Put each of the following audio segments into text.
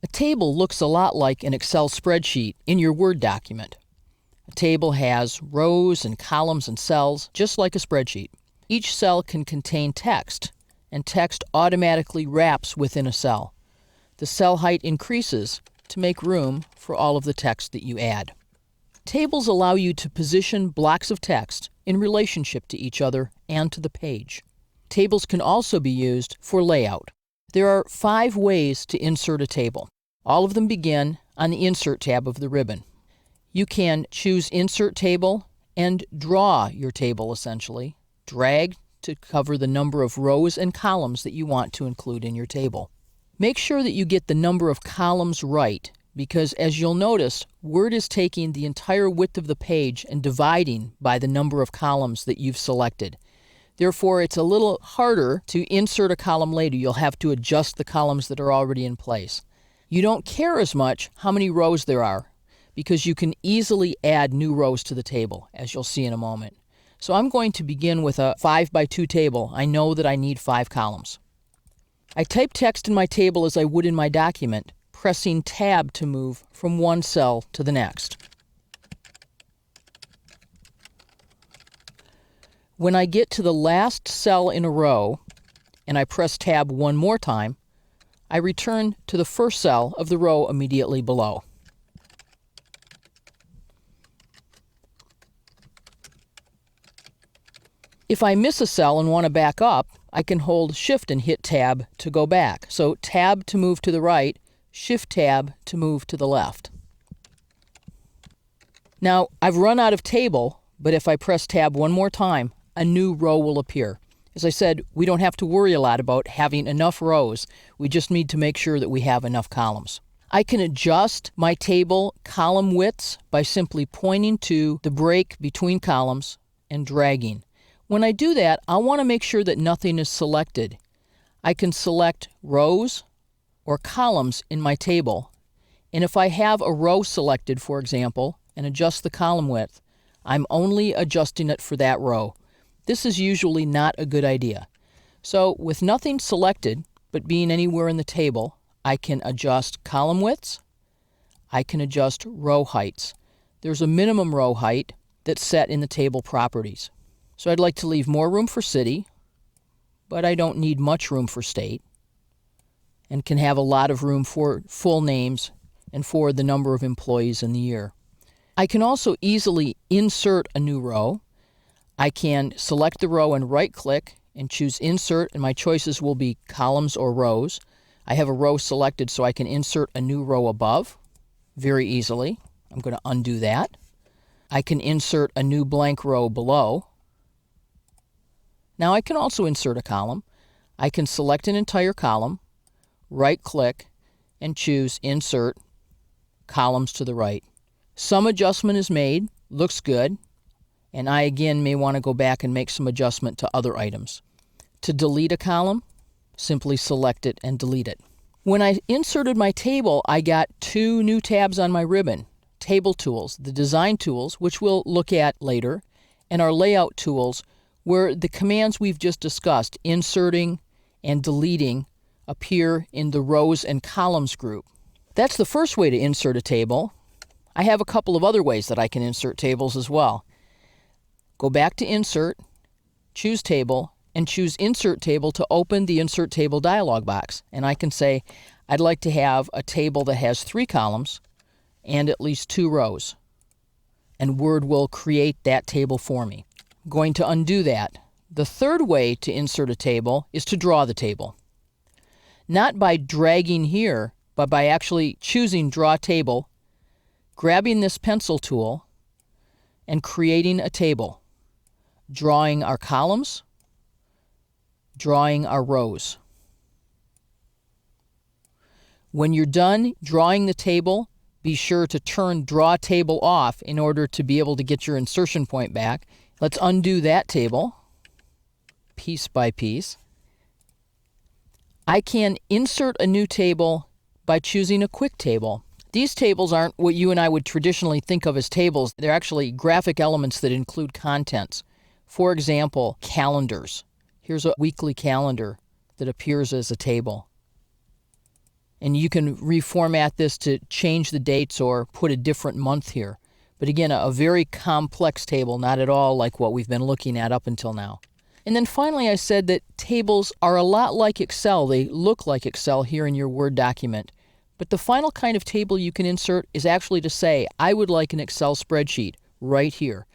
A table looks a lot like an Excel spreadsheet in your Word document. A table has rows and columns and cells, just like a spreadsheet. Each cell can contain text, and text automatically wraps within a cell. The cell height increases to make room for all of the text that you add. Tables allow you to position blocks of text in relationship to each other and to the page. Tables can also be used for layout. There are 5 ways to insert a table. All of them begin on the Insert tab of the ribbon. You can choose Insert Table and draw your table essentially. Drag to cover the number of rows and columns that you want to include in your table. Make sure that you get the number of columns right, because as you'll notice, Word is taking the entire width of the page and dividing by the number of columns that you've selected. Therefore, it's a little harder to insert a column later. You'll have to adjust the columns that are already in place. You don't care as much how many rows there are, because you can easily add new rows to the table, as you'll see in a moment. So I'm going to begin with a 5x2 table. I know that I need 5 columns. I type text in my table as I would in my document, pressing Tab to move from one cell to the next. When I get to the last cell in a row, and I press Tab one more time, I return to the first cell of the row immediately below. If I miss a cell and want to back up, I can hold Shift and hit Tab to go back. So Tab to move to the right, Shift Tab to move to the left. Now, I've run out of table, but if I press Tab one more time, a new row will appear. As I said, we don't have to worry a lot about having enough rows. We just need to make sure that we have enough columns. I can adjust my table column widths by simply pointing to the break between columns and dragging. When I do that, I want to make sure that nothing is selected. I can select rows or columns in my table, and if I have a row selected, for example, and adjust the column width, I'm only adjusting it for that row. This is usually not a good idea. So with nothing selected, but being anywhere in the table, I can adjust column widths. I can adjust row heights. There's a minimum row height that's set in the table properties. So I'd like to leave more room for city, but I don't need much room for state, and can have a lot of room for full names and for the number of employees in the year. I can also easily insert a new row. I can select the row and right-click and choose Insert, and my choices will be columns or rows. I have a row selected, so I can insert a new row above very easily. I'm going to undo that. I can insert a new blank row below. Now I can also insert a column. I can select an entire column, right-click, and choose Insert, Columns to the right. Some adjustment is made, looks good, and I again may want to go back and make some adjustment to other items. To delete a column, simply select it and delete it. When I inserted my table, I got 2 new tabs on my ribbon. Table Tools, the Design Tools, which we'll look at later, and our Layout Tools, where the commands we've just discussed, inserting and deleting, appear in the Rows and Columns group. That's the first way to insert a table. I have a couple of other ways that I can insert tables as well. Go back to Insert, choose Table, and choose Insert Table to open the Insert Table dialog box. And I can say, I'd like to have a table that has 3 columns and at least 2 rows. And Word will create that table for me. I'm going to undo that. The third way to insert a table is to draw the table. Not by dragging here, but by actually choosing Draw Table, grabbing this pencil tool, and creating a table. Drawing our columns, drawing our rows. When you're done drawing the table, be sure to turn Draw Table off in order to be able to get your insertion point back. Let's undo that table, piece by piece. I can insert a new table by choosing a quick table. These tables aren't what you and I would traditionally think of as tables. They're actually graphic elements that include contents. For example, calendars. Here's a weekly calendar that appears as a table. And you can reformat this to change the dates or put a different month here. But again, a very complex table, not at all like what we've been looking at up until now. And then finally, I said that tables are a lot like Excel. They look like Excel here in your Word document. But the final kind of table you can insert is actually to say, I would like an Excel spreadsheet right here.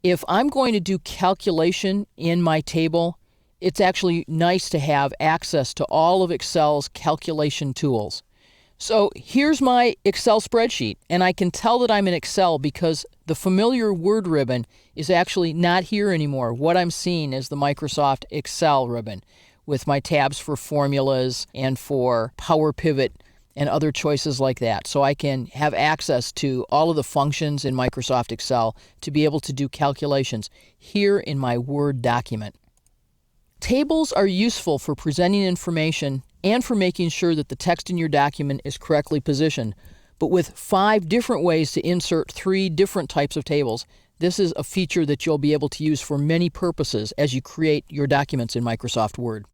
If I'm going to do calculation in my table, it's actually nice to have access to all of Excel's calculation tools. So here's my Excel spreadsheet, and I can tell that I'm in Excel because the familiar Word ribbon is actually not here anymore. What I'm seeing is the Microsoft Excel ribbon with my tabs for formulas and for Power Pivot and other choices like that. So I can have access to all of the functions in Microsoft Excel to be able to do calculations here in my Word document. Tables are useful for presenting information and for making sure that the text in your document is correctly positioned. But with 5 different ways to insert 3 different types of tables, this is a feature that you'll be able to use for many purposes as you create your documents in Microsoft Word.